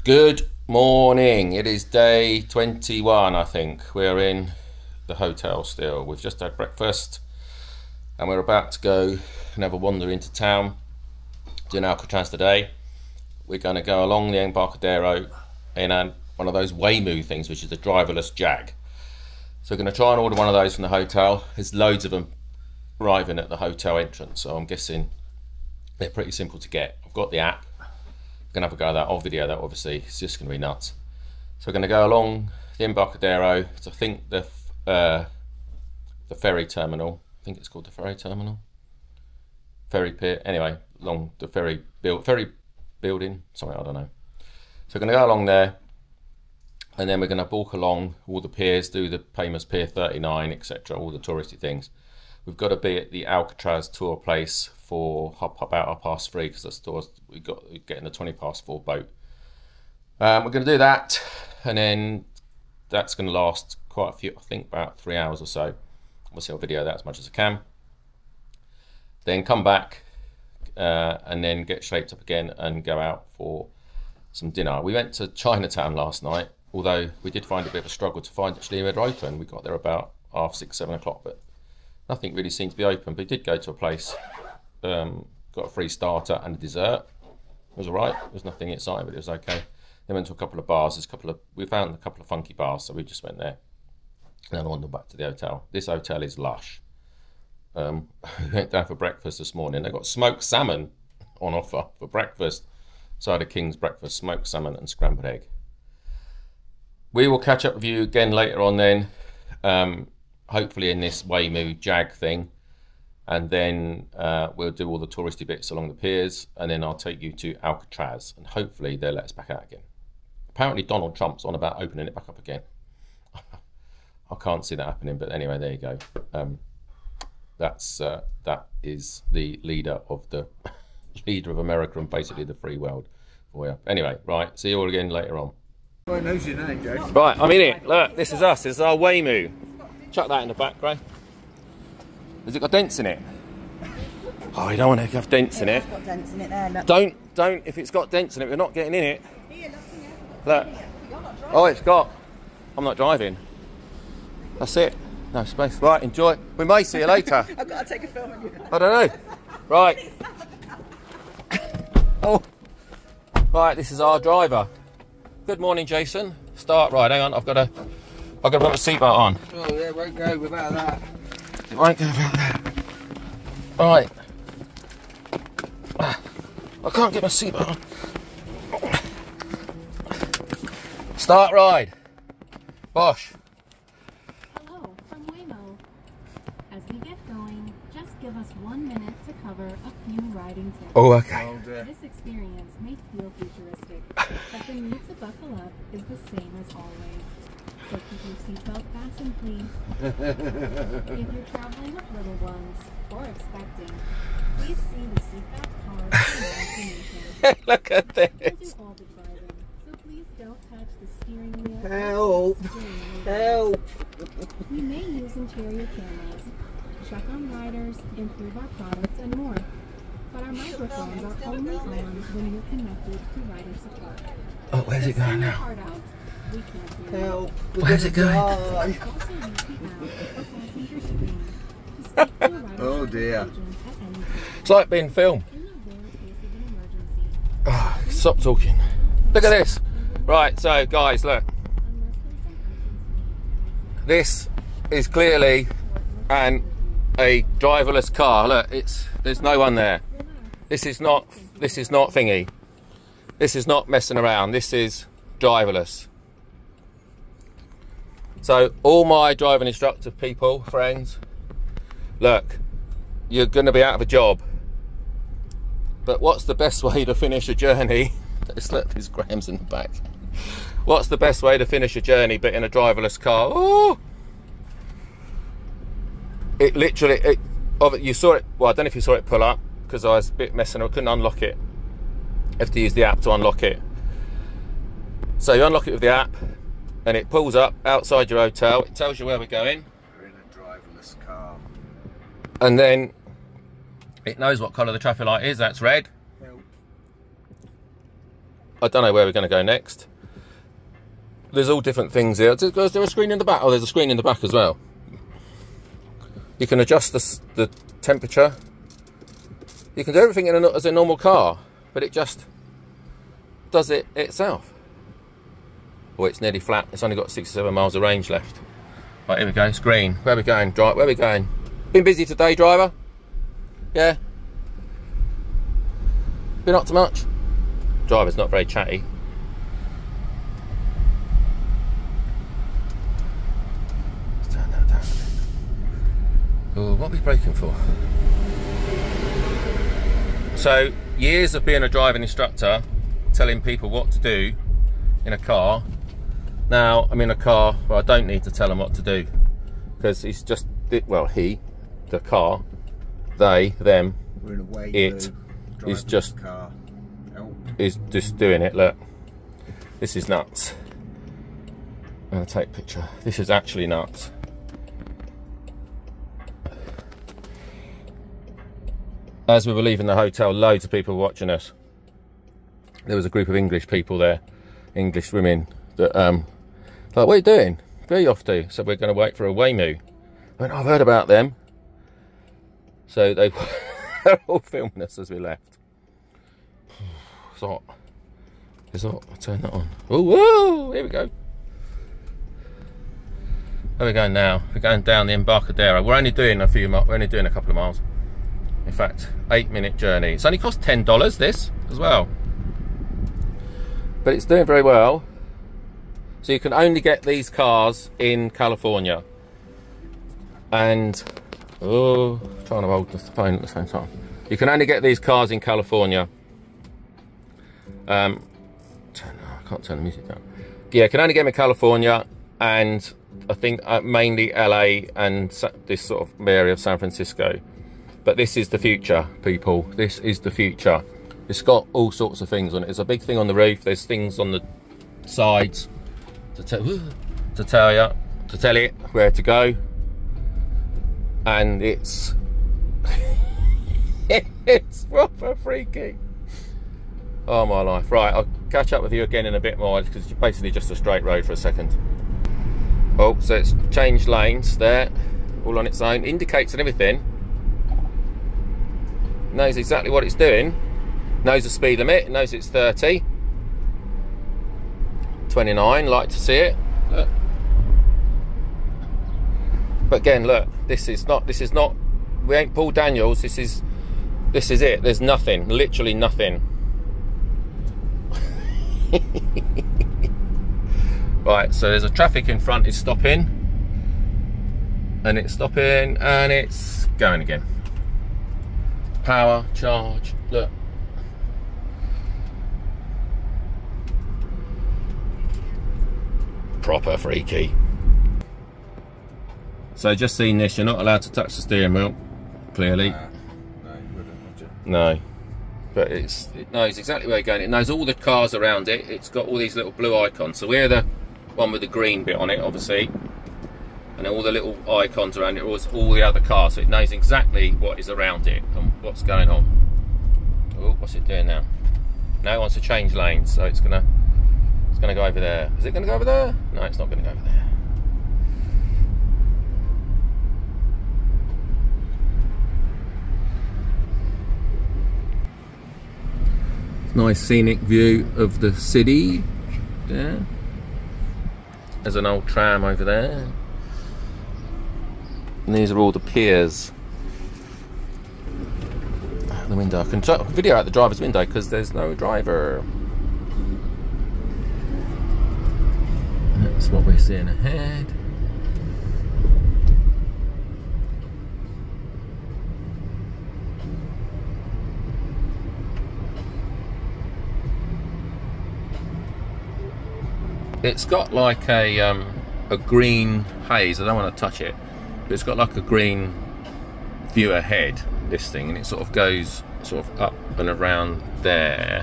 Good morning. It is day 21, I think. We're in the hotel still. We've just had breakfast and we're about to go and have a wander into town, doing Alcatraz today. We're going to go along the Embarcadero in one of those Waymo things, which is a driverless Jag. So we're going to try and order one of those from the hotel. There's loads of them arriving at the hotel entrance, so I'm guessing they're pretty simple to get. I've got the app. Gonna have a go at that. I'll video that, obviously. It's just gonna be nuts. So we're gonna go along the Embarcadero to, I think, the ferry terminal. I think it's called the ferry terminal, ferry pier. Anyway, along the ferry building, something, I don't know. So we're gonna go along there, and then we're gonna walk along all the piers, do the famous Pier 39, etc., all the touristy things. We've got to be at the Alcatraz tour place for about 3:30, because that's the we got getting the 4:20 boat. We're going to do that, and then that's going to last quite a few, I think about 3 hours or so. Obviously I'll video that as much as I can. Then come back and then get shaped up again and go out for some dinner. We went to Chinatown last night, although we did find it a bit of a struggle to find actually where they're open. We got there about 6:30, 7 o'clock, but nothing really seemed to be open. But we did go to a place, got a free starter and a dessert. It was all right. There was nothing exciting, but it was okay. Then went to a couple of bars. We found a couple of funky bars, so we just went there. And then I wandered back to the hotel. This hotel is lush. We went down for breakfast this morning. They got smoked salmon on offer for breakfast. So I had a King's breakfast, smoked salmon and scrambled egg. We will catch up with you again later on then. Hopefully in this Waymo Jag thing, and then we'll do all the touristy bits along the piers, and then I'll take you to Alcatraz, and hopefully they'll let us back out again. Apparently Donald Trump's on about opening it back up again. I can't see that happening, but anyway, there you go. That is the leader of America and basically the free world. Anyway, right, see you all again later on. Well, knows your name, Joe. Right, I'm in it. Look, this is us. This is our Waymo. Chuck that in the back, Ray. Has it got dents in it? Oh, you don't want to have dents in it. It's got dents in it there, look. Don't. If it's got dents in it, we're not getting in it. Look. Oh, it's got. I'm not driving. That's it. No space. Right, enjoy. We may see you later. I've got to take a film of you. I don't know. Right. Oh. Right, this is our driver. Good morning, Jason. Start ride. Hang on, I've got to put my seatbelt on. Oh, yeah, it won't go without that. It won't go without that. Right. I can't get my seatbelt on. Start ride. Bosh. Hello from Waymo. As we get going, just give us 1 minute to cover a few riding tips. Oh, okay. Oh, dear. This experience may feel futuristic, but the need to buckle up is the same as always. So keep your seatbelt fastened, please. If you're traveling with little ones or expecting, please see the seatbelt card for more information. Look at We'll this. do all the driving, so please don't touch the steering wheel. Help. or the steering wheel. Help! We may use interior cameras, check on riders, improve our products, and more. But our microphones are only on when you're connected to rider support. Oh, where's it going now? Hard out. We can't hear you. Help! Where's it going? Also use the app or passenger screen to speak to a rider Oh, support dear. agent at any time. It's like being filmed. In the rare case of an emergency, Oh, stop talking. Look at this. Right, so guys, look. unless there's an urgency, This is clearly a driverless car. Look, there's no one there. This is not thingy. This is not messing around. This is driverless. So all my driving instructor people, friends, look, you're going to be out of a job. But what's the best way to finish a journey? Look, there's Graham's in the back. What's the best way to finish a journey but in a driverless car? Oh! It literally, you saw it, well, I don't know if you saw it pull up, because I was a bit messing, I couldn't unlock it. You have to use the app to unlock it. So you unlock it with the app, and it pulls up outside your hotel. It tells you where we're going. We're in a driverless car. And then it knows what colour the traffic light is. That's red. Help. I don't know where we're going to go next. There's all different things here. Is there a screen in the back? Oh, there's a screen in the back as well. You can adjust the temperature. You can do everything as a normal car, but it just does it itself. Oh, it's nearly flat. It's only got 67 miles of range left. Right, here we go. It's green. Where are we going? Where are we going? Been busy today, driver? Yeah? Been up to much? Driver's not very chatty. Let's turn that down a bit. Oh, what are we braking for? So, years of being a driving instructor, telling people what to do in a car. Now, I'm in a car where I don't need to tell them what to do. Because it's just, well, he, the car, they, them, We're in a way it is just, car. is just doing it. Look, this is nuts. I'm going to take a picture. This is actually nuts. As we were leaving the hotel, loads of people were watching us. There was a group of English people there, English women, that like, what are you doing? Where are you off to? So we're going to wait for a Waymo. I went, I've heard about them. So they were all filming us as we left. It's hot. It's hot. I'll turn that on. Oh, whoa! Here we go. Where are we going now? We're going down the Embarcadero. We're only doing a couple of miles. In fact, 8-minute journey. It's only cost $10 this as well. But it's doing very well. So you can only get these cars in California. And, oh, trying to hold the phone at the same time. You can only get these cars in California. I can't turn the music down. Yeah, you can only get them in California, and I think mainly LA and this sort of area of San Francisco. But this is the future, people. This is the future. It's got all sorts of things on it. There's a big thing on the roof. There's things on the sides to tell it where to go. And it's it's proper freaky. Oh my life. Right, I'll catch up with you again in a bit more, because it's basically just a straight road for a second. Oh, so it's changed lanes there, all on its own. Indicates and everything. Knows exactly what it's doing. Knows the speed limit. Knows it's 30. 29. Like to see it. Look. But again, look. This is not. We ain't Paul Daniels. This is it. There's nothing. Literally nothing. Right. So there's a traffic in front. Is stopping. And it's stopping. And it's going again. Power, charge, look. Proper freaky. So just seen this, you're not allowed to touch the steering wheel, clearly. No, you wouldn't, would you? No. But it knows exactly where you're going. It knows all the cars around it. It's got all these little blue icons. So we're the one with the green bit on it, obviously. And all the little icons around it, all the other cars, so it knows exactly what is around it and what's going on. Oh, what's it doing now? Now it wants to change lanes, so it's gonna go over there. Is it gonna go over there? No, it's not gonna go over there. Nice scenic view of the city there. There's an old tram over there. And these are all the piers. Out the window. I can video out the driver's window because there's no driver. And that's what we're seeing ahead. It's got like a green haze. I don't want to touch it. But it's got like a green view ahead, this thing, and it sort of goes sort of up and around there,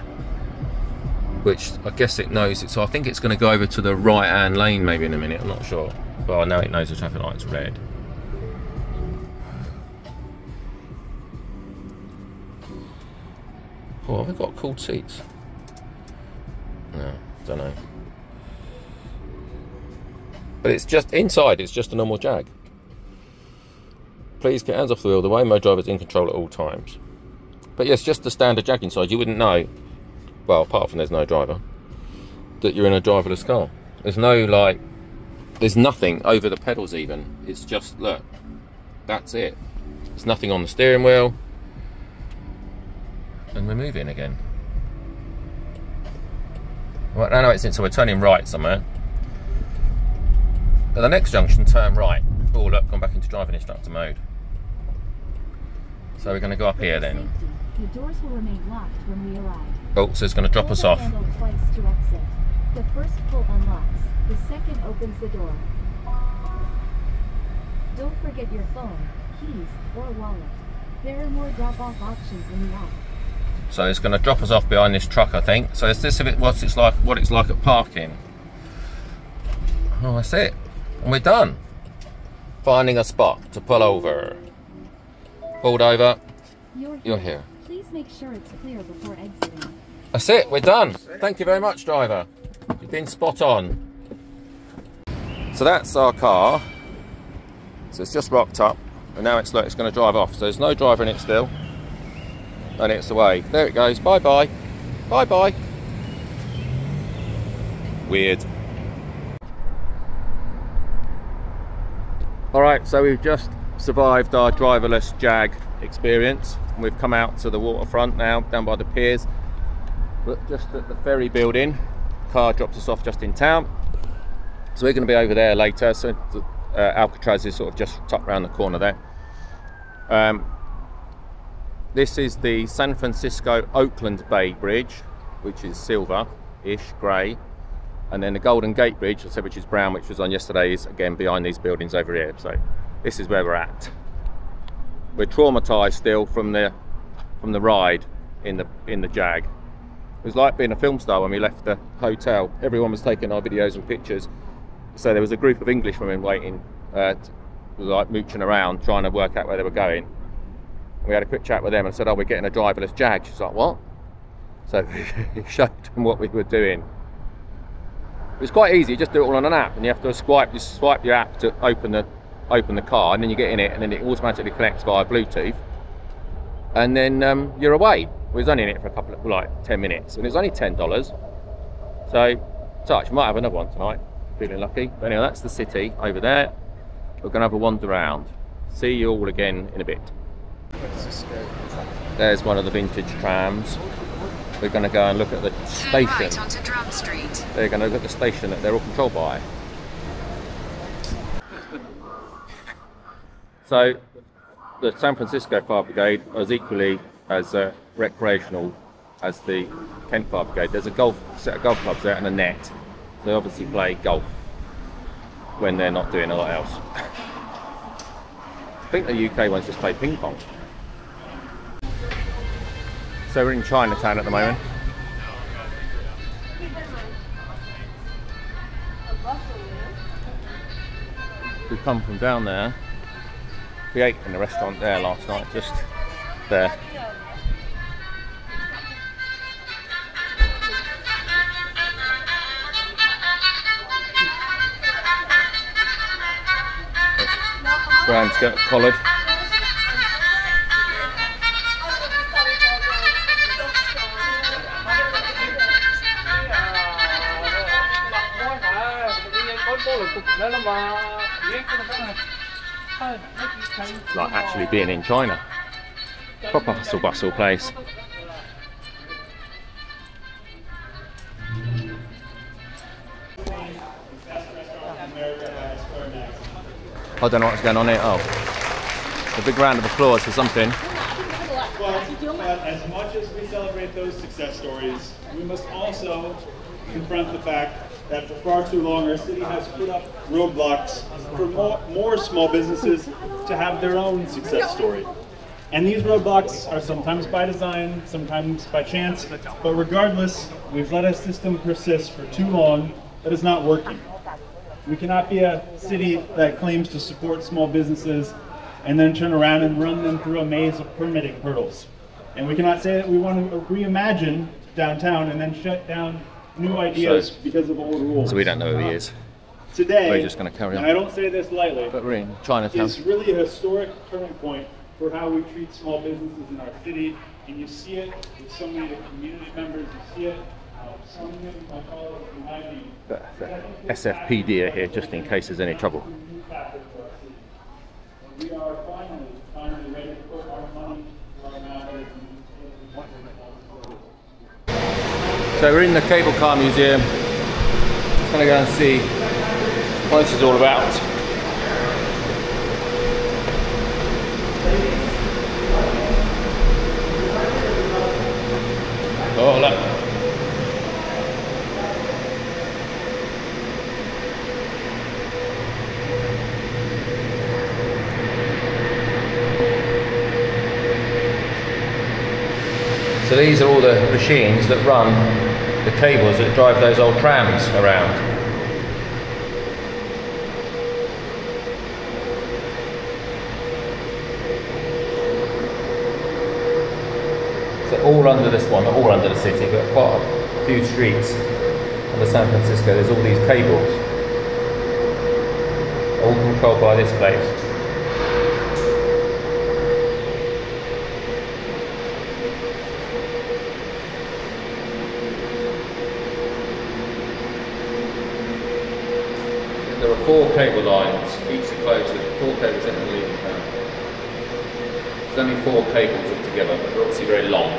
which I guess it knows it. So I think it's going to go over to the right hand lane maybe in a minute. I'm not sure, but I know it knows the traffic light's red. Oh, have we got cooled seats? Don't know. But it's just inside, it's just a normal Jag. Please get hands off the wheel. The Waymo driver is in control at all times. But yes, just the standard Jag inside. You wouldn't know, well, apart from there's no driver, that you're in a driverless car. There's no, like, there's nothing over the pedals even. It's just, look, that's it. There's nothing on the steering wheel. And we're moving again. Well, no, it's in, so we're turning right somewhere. At the next junction, turn right. Oh, look, gone back into driving instructor mode. So we're going to go up here then. The doors will remain locked when we arrive. Oh, so it's going to drop us off. Hold the handle twice to exit. The first pull unlocks. The second opens the door. Don't forget your phone, keys, or wallet. There are more drop-off options in the app. So it's going to drop us off behind this truck, I think. So is this a bit what it's like at parking? Oh, that's it. And we're done. Finding a spot to pull over. Pulled over. You're here. Please make sure it's clear before exiting. That's it. We're done. Thank you very much, driver. You've been spot on. So that's our car. So it's just rocked up, and now it's going to drive off. So there's no driver in it still, and it's away. There it goes. Bye bye. Bye bye. Weird. All right. So we've just survived our driverless Jag experience. We've come out to the waterfront now, down by the piers. But just at the ferry building, car drops us off just in town. So we're going to be over there later. So Alcatraz is sort of just tucked around the corner there. This is the San Francisco Oakland Bay Bridge, which is silver-ish, grey. And then the Golden Gate Bridge, which is brown, which was on yesterday, is again behind these buildings over here. So this is where we're at. We're traumatised still from the ride in the Jag. It was like being a film star when we left the hotel. Everyone was taking our videos and pictures. So there was a group of Englishwomen waiting, like mooching around, trying to work out where they were going. We had a quick chat with them and said, oh, we're getting a driverless Jag. She's like, what? So we showed them what we were doing. It was quite easy, you just do it all on an app, and you have to swipe your app to open the car, and then you get in it, and then it automatically connects via Bluetooth, and then you're away. We was only in it for a couple of, like, 10 minutes, and it was only $10. So, touch, might have another one tonight, feeling lucky. But anyway, that's the city over there. We're going to have a wander around. See you all again in a bit. There's one of the vintage trams. We're going to go and look at the station. Right onto Drum Street. They're going to look at the station that they're all controlled by. So, the San Francisco Fire Brigade is equally as recreational as the Kent Fire Brigade. There's a set of golf clubs there and a net. They obviously play golf when they're not doing a lot else. I think the UK ones just play ping pong. So we're in Chinatown at the moment. We come from down there. We ate in the restaurant there last night, just there. Graham's got collared. Like actually being in China. Proper hustle bustle place. I don't know what's going on here. Oh, a big round of applause for something. But as much as we celebrate those success stories, we must also confront the fact that for far too long our city has put up roadblocks for more small businesses to have their own success story. And these roadblocks are sometimes by design, sometimes by chance, but regardless, we've let a system persist for too long that is not working. We cannot be a city that claims to support small businesses and then turn around and run them through a maze of permitting hurdles. And we cannot say that we want to reimagine downtown and then shut down new ideas because of old rules. So we don't know who he is. Today, We're just going to carry on. and I don't say this lightly, But we're in Chinatown. it's really a historic turning point for how we treat small businesses in our city, and you see it with so many of the community members. You see it. So many of my colleagues behind me. The SFPD are here just in case there's any trouble. We are finally ready to put our money where our mouth is. So we're in the Cable Car Museum. Just going to go and see what this is all about. Oh, look. So these are all the machines that run the cables that drive those old trams around. So all under this one, not all under the city, but quite a few streets under San Francisco, there's all these cables, all controlled by this place. There are 4 cable lines, each are closed with 4 cables in the leading power. There's only 4 cables altogether, but they're obviously very long.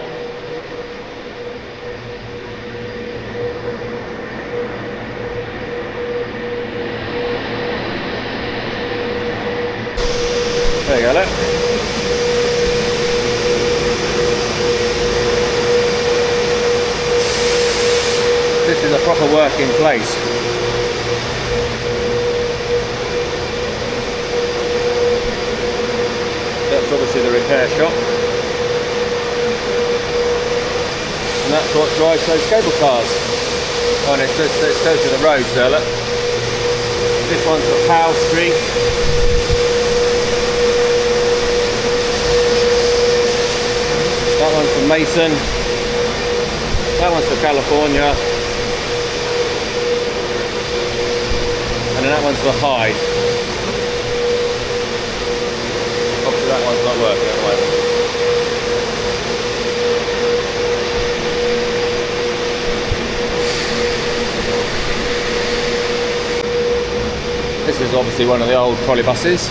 There you go, look. This is a proper working place. That's obviously the repair shop, and that's what drives those cable cars. Oh, and let's go to the roads there, look. This one's for Powell Street. That one's for Mason. That one's for California. And then that one's for Hyde. That one's not working at the moment. This is obviously one of the old trolley buses.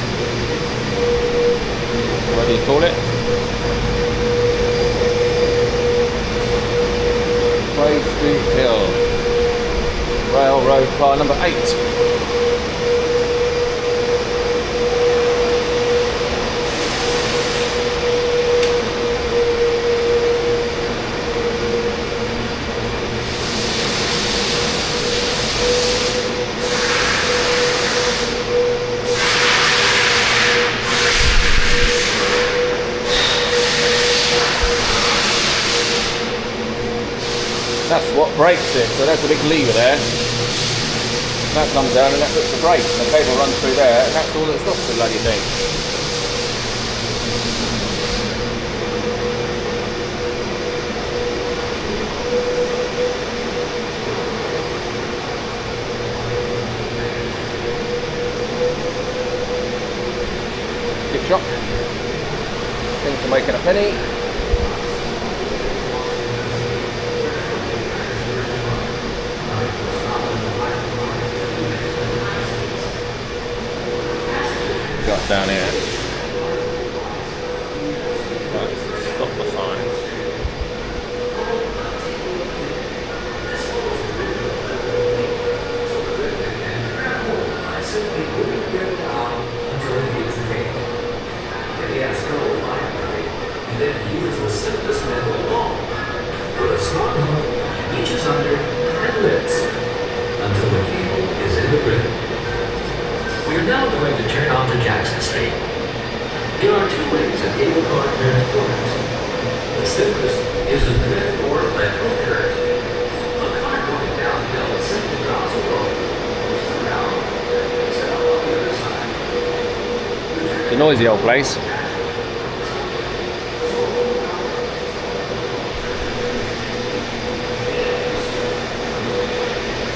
What do you call it? Grey Street Hill. Railroad car number 8. That's what brakes it, so that's a big lever there. That comes down and that puts the brake. The cable runs through there and that's all that stops the bloody thing. Gift shop. Thing for making a penny. Got down here. Right, stop the sign. Then users will slip this metal along. Put a smart hole reaches under and lifts until the cable is in the grid. We are now going to turn on to Jackson Street. There are 2 ways of cable car transporters. The simplest is a grid or electrical current. A car going downhill simply drops a rope, pushes around, and picks it up on the other side. It's a noisy old place.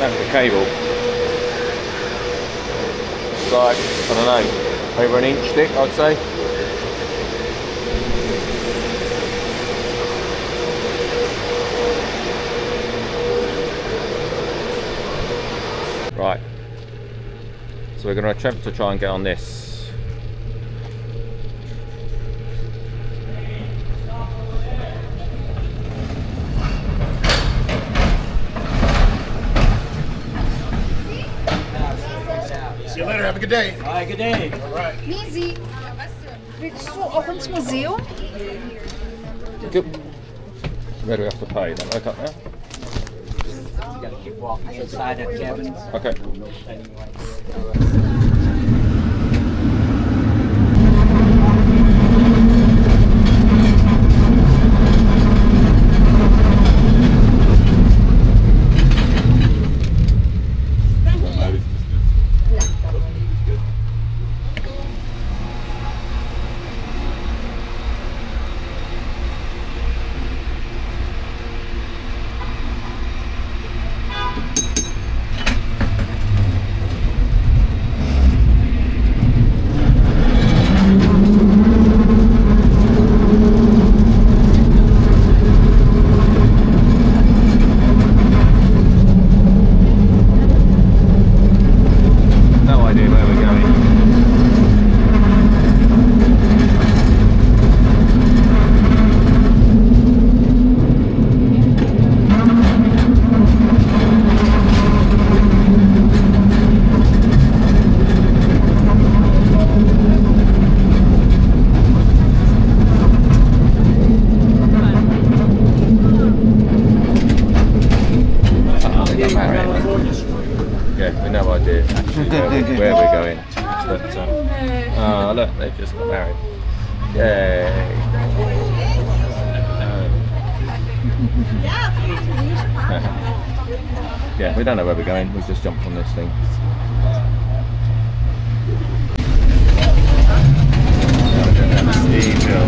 That's the cable. It's like, I don't know, over an inch thick, I'd say. Right. So we're going to attempt to try and get on this. See you later, have a good day. All right, good day. All right. Mizzy, willst du auch ins Museum? Good. Where do we have to pay? Don't look up there. You gotta keep walking inside that cabin. Okay. Where we're going, but oh look, they've just got married. Yay! Yeah, we don't know where we're going. We just jumped on this thing. Now we're going down the steep hill.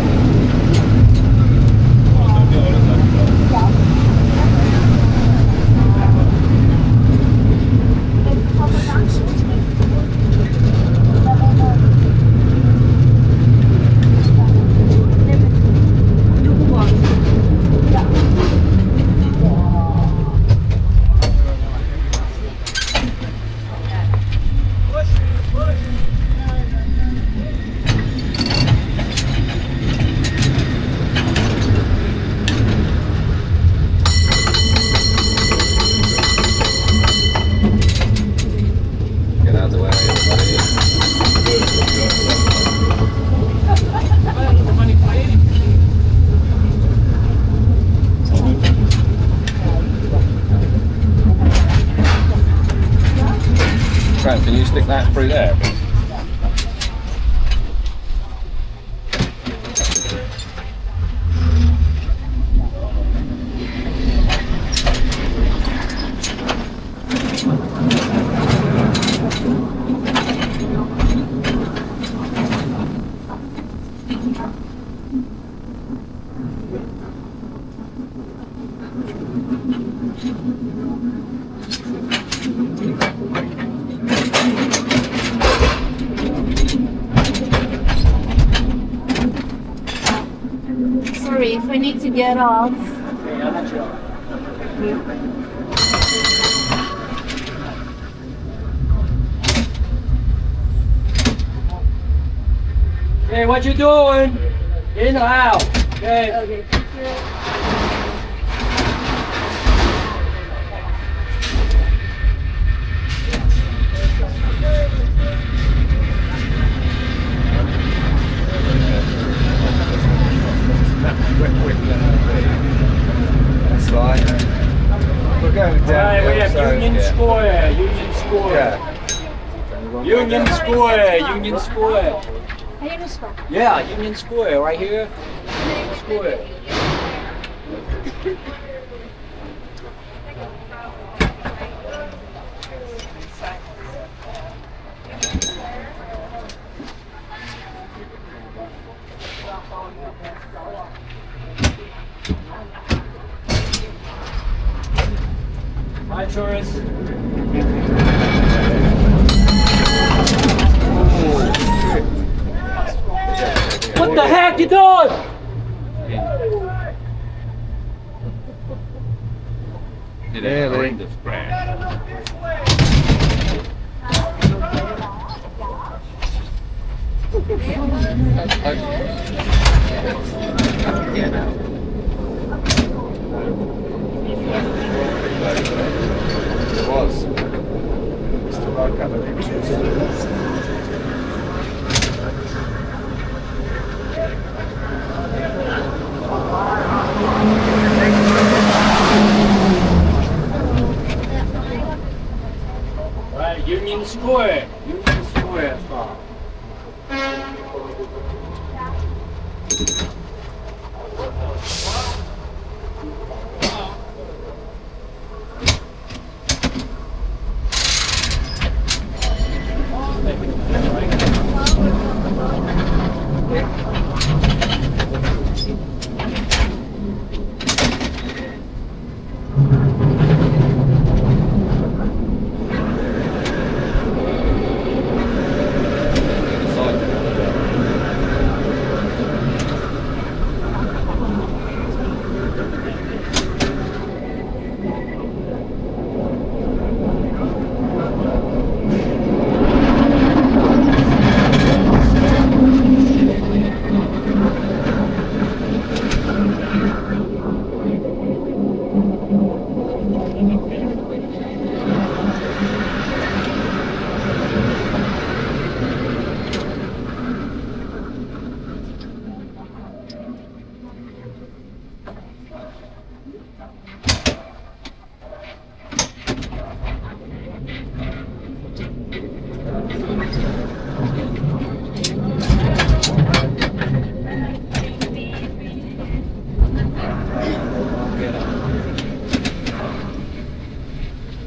Can you stick that through there? Sorry, if we need to get off. Hey, what you doing? In or out? Okay. Okay. That's right. We're going down. Alright, we have so, Union yeah. Square, Union Square. Yeah. Union Square, Union Square. Ayun na spot. Yeah, Union Square, right here. Union Square. Hi, tourists. What the heck you doing? Really? It was. Mr. Like other pictures. Right, Union Square. Union Square style.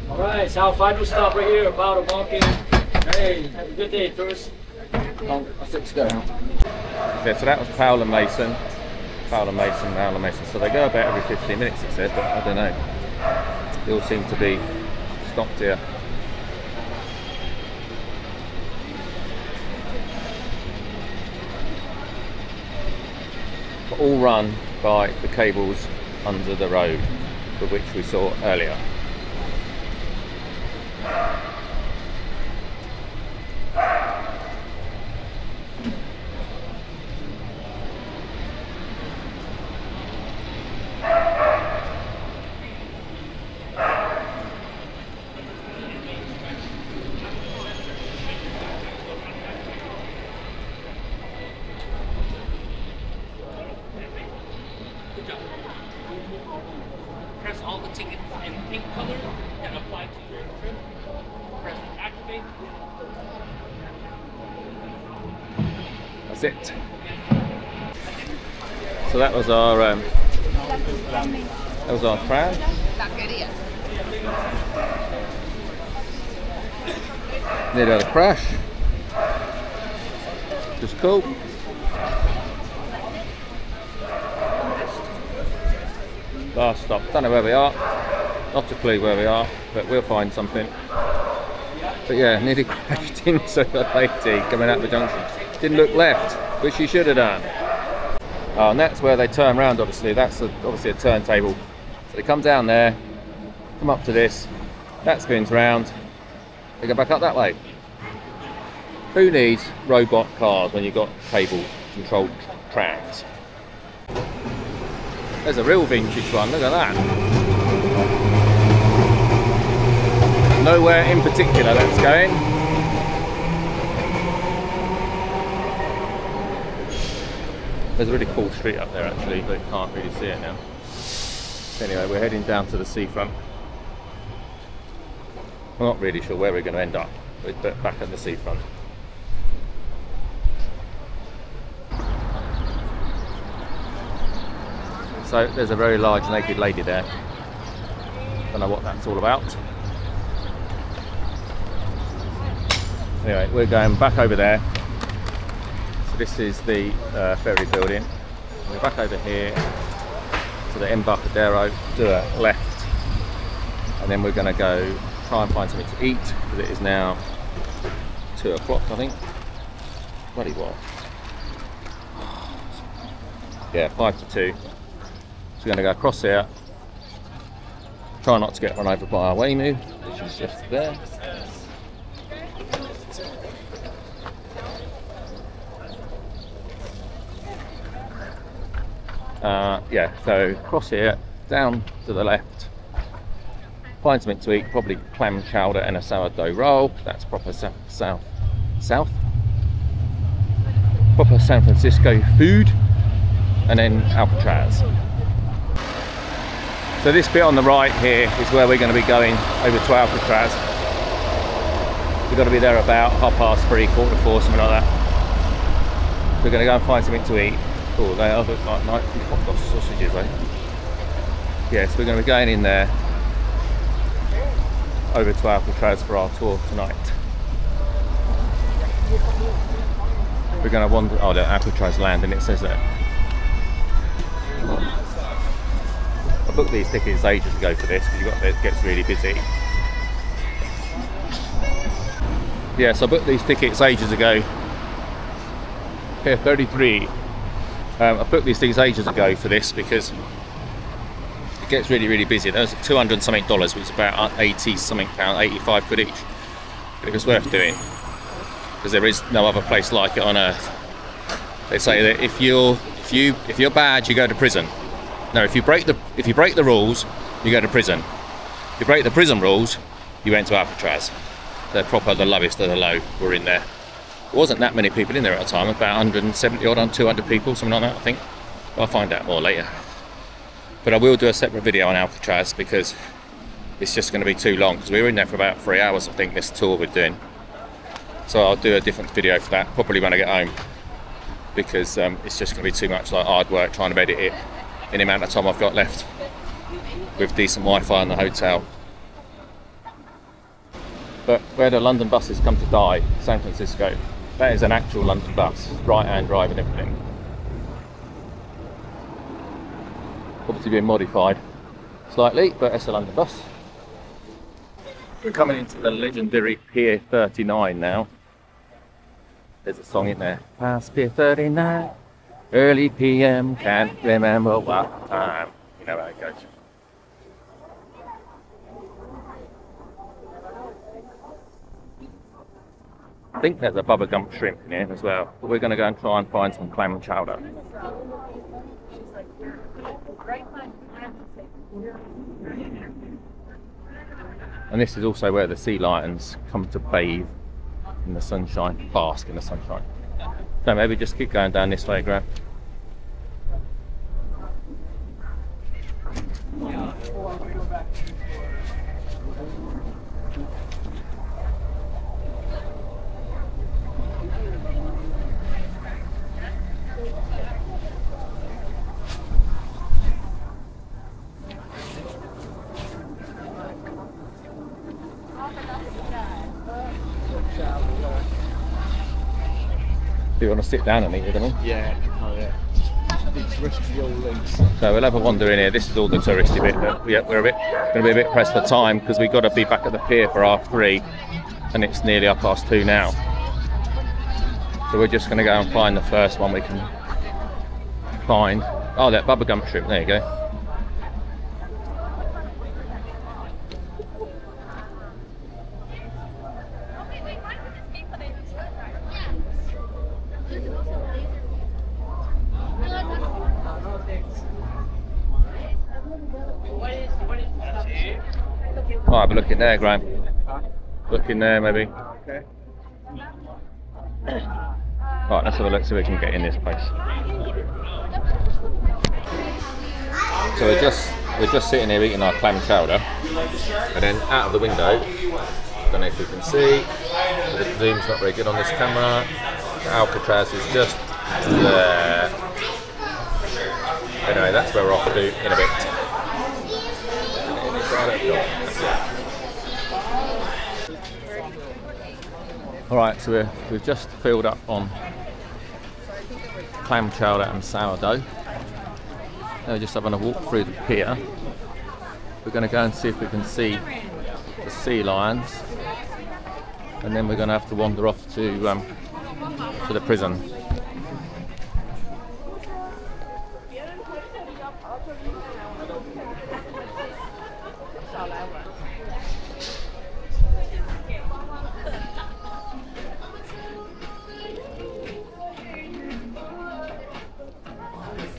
Alright, so our final stop right here, about a walk-in. Hey, have a good day, tourists. I think to go now. Yeah, so that was Powell and Mason. Powell and Mason, Powell and Mason. So they go about every 15 minutes, it said, but I don't know. They all seem to be stopped here. But all run by the cables under the road, for which we saw earlier. Press all the tickets in pink color and apply to your trip. Press activate. That's it. So that was our tram. Nearly had a crash. Just cool. Last stop. Don't know where we are. Not a clue where we are, but we'll find something. But yeah, nearly crashed into a lady coming out of the junction. Didn't look left, which she should have done. Oh, and that's where they turn round, obviously. That's obviously a turntable. So they come down there, come up to this, that spins round, they go back up that way. Who needs robot cars when you've got cable controlled trams? There's a real vintage one, look at that. Nowhere in particular that's going. There's a really cool street up there actually, but you can't really see it now. Anyway, we're heading down to the seafront. I'm not really sure where we're going to end up, but back at the seafront. So there's a very large naked lady there. Don't know what that's all about. Anyway, we're going back over there. So this is the ferry building. We're back over here to the Embarcadero, do a left, and then we're going to go try and find something to eat because it is now 2 o'clock, I think. Bloody what? Yeah, 5 to 2. So we're going to go across here. Try not to get run over by our Waymo, which is just there. Yeah, so cross here, down to the left, find something to eat, probably clam chowder and a sourdough roll. That's proper proper San Francisco food, and then Alcatraz. So this bit on the right here is where we're going to be going over to Alcatraz. We've got to be there about 3:30, 4:45, something like that. We're going to go and find something to eat. Oh, they are like nice hot dog sausages, eh? Yes, we're going to be going in there over to Alcatraz for our tour tonight. We're going to wander. Oh, the Alcatraz land, and it says that. I booked these tickets ages ago for this because it gets really busy. Yeah, so I booked these tickets ages ago. Pier 33. I booked these things ages ago for this because it gets really busy. Those are $200 and something, which is about 80 something pound, 85 quid each. But it was worth doing because there is no other place like it on earth. They say that if you're bad, you go to prison. No, if you break the rules, you go to prison. If you break the prison rules, you went to Alcatraz. They're proper the lowest of the low were in there. There wasn't that many people in there at the time, about 170 odd on 200 people, something like that, I think. I'll find out more later. But I will do a separate video on Alcatraz because it's just going to be too long, because we were in there for about 3 hours, I think, this tour we're doing. So I'll do a different video for that, probably when I get home, because it's just going to be too much like hard work trying to edit it in the amount of time I've got left with decent Wi-Fi in the hotel. But where the London buses come to die, San Francisco, that is an actual London bus, right-hand drive and everything. Obviously being modified slightly, but it's a London bus. We're coming into the legendary Pier 39 now. There's a song in there. Past Pier 39, early PM, can't remember what time. You know how it goes. I think there's a Bubba Gump shrimp in here as well, but we're going to go and try and find some clam chowder. And this is also where the sea lions come to bathe in the sunshine, bask in the sunshine. So maybe just keep going down this way, Graham. Do you want to sit down and eat with them? Yeah, oh yeah. It's risky old links. So we'll have a wander in here. This is all the touristy bit. Yeah, we're going to be a bit pressed for time because we've got to be back at the pier for 3:30, and it's nearly 2:30 now. So we're just going to go and find the first one we can find. Oh, that Bubba Gump shrimp. There you go. Might have a look in there, Graham. Look in there, maybe. Okay. Right, let's have a look so we can get in this place. So we're just sitting here eating our clam chowder, and then out of the window, I don't know if you can see, the zoom's not very good on this camera. Alcatraz is just there. Anyway, that's where we're off to in a bit. Alright, so we've just filled up on clam chowder and sourdough. Now we're just having a walk through the pier. We're going to go and see if we can see the sea lions, and then we're going to have to wander off to the prison.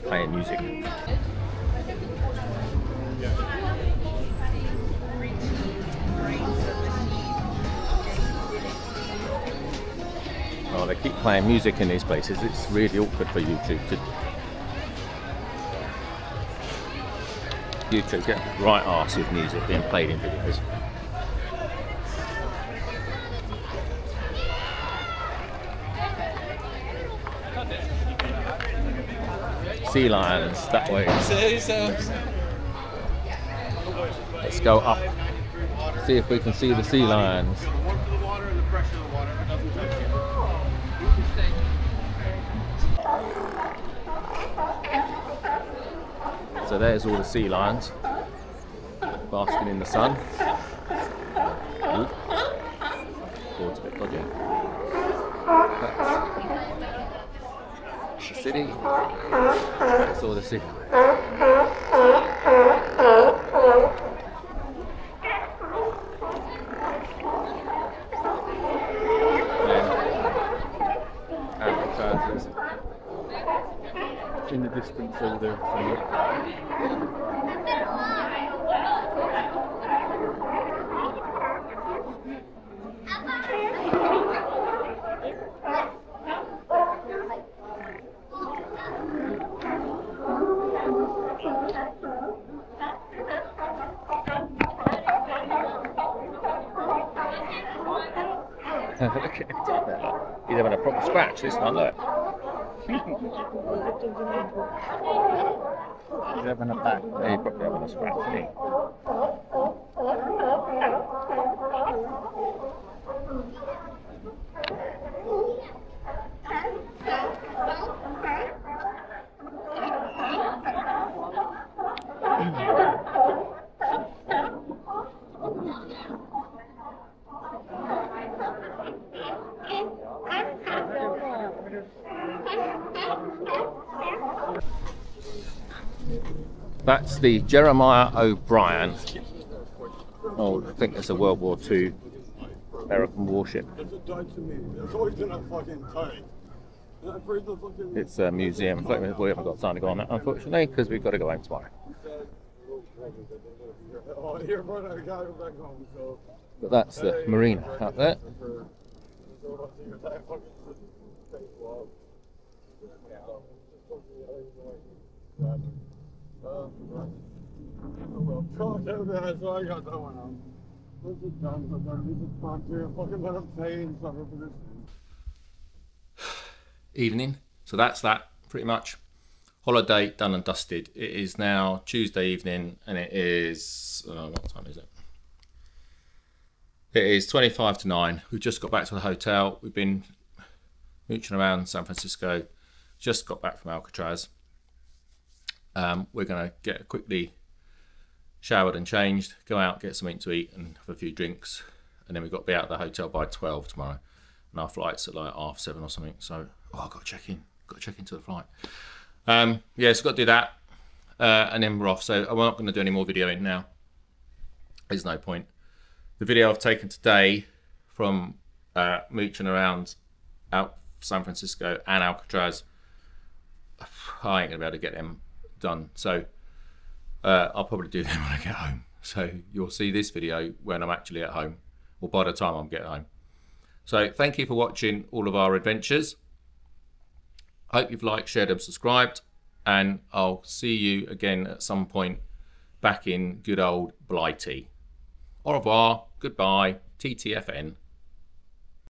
Playing music. Oh, they keep playing music in these places. It's really awkward for YouTube to get right arse with music being played in videos. Sea lions that way. Let's go up. See if we can see the sea lions. So there's all the sea lions basking in the sun. Ooh. Board's a bit dodgy. That's the city. That's all the city. Advertisers in the distance over there. Look at him down there, look. He's having a proper scratch this one, look. He's having a back. Yeah, he's probably having a scratch, isn't he? That's the Jeremiah O'Brien. Oh, I think it's a World War II American warship. It's a museum. We haven't got time to go on that, unfortunately, because we've got to go home tomorrow. But that's the marina out there. Evening. So that's that pretty much. Holiday done and dusted. It is now Tuesday evening and it is what time is it? It is 25 to 9. We've just got back to the hotel. We've been mooching around San Francisco. Just got back from Alcatraz. We're going to get quickly showered and changed, go out, get something to eat and have a few drinks, and then we've got to be out of the hotel by 12 tomorrow, and our flight's at like 7:30 or something, so I've got to check into the flight. Yeah, so got to do that, and then we're off. So I'm not going to do any more videoing now. There's no point. The video I've taken today from mooching around out San Francisco and Alcatraz, I ain't going to be able to get them done, so I'll probably do them when I get home. So you'll see this video when I'm actually at home, or by the time I'm getting home. So thank you for watching all of our adventures. I hope you've liked, shared and subscribed, and I'll see you again at some point back in good old Blighty. Au revoir, goodbye, TTFN.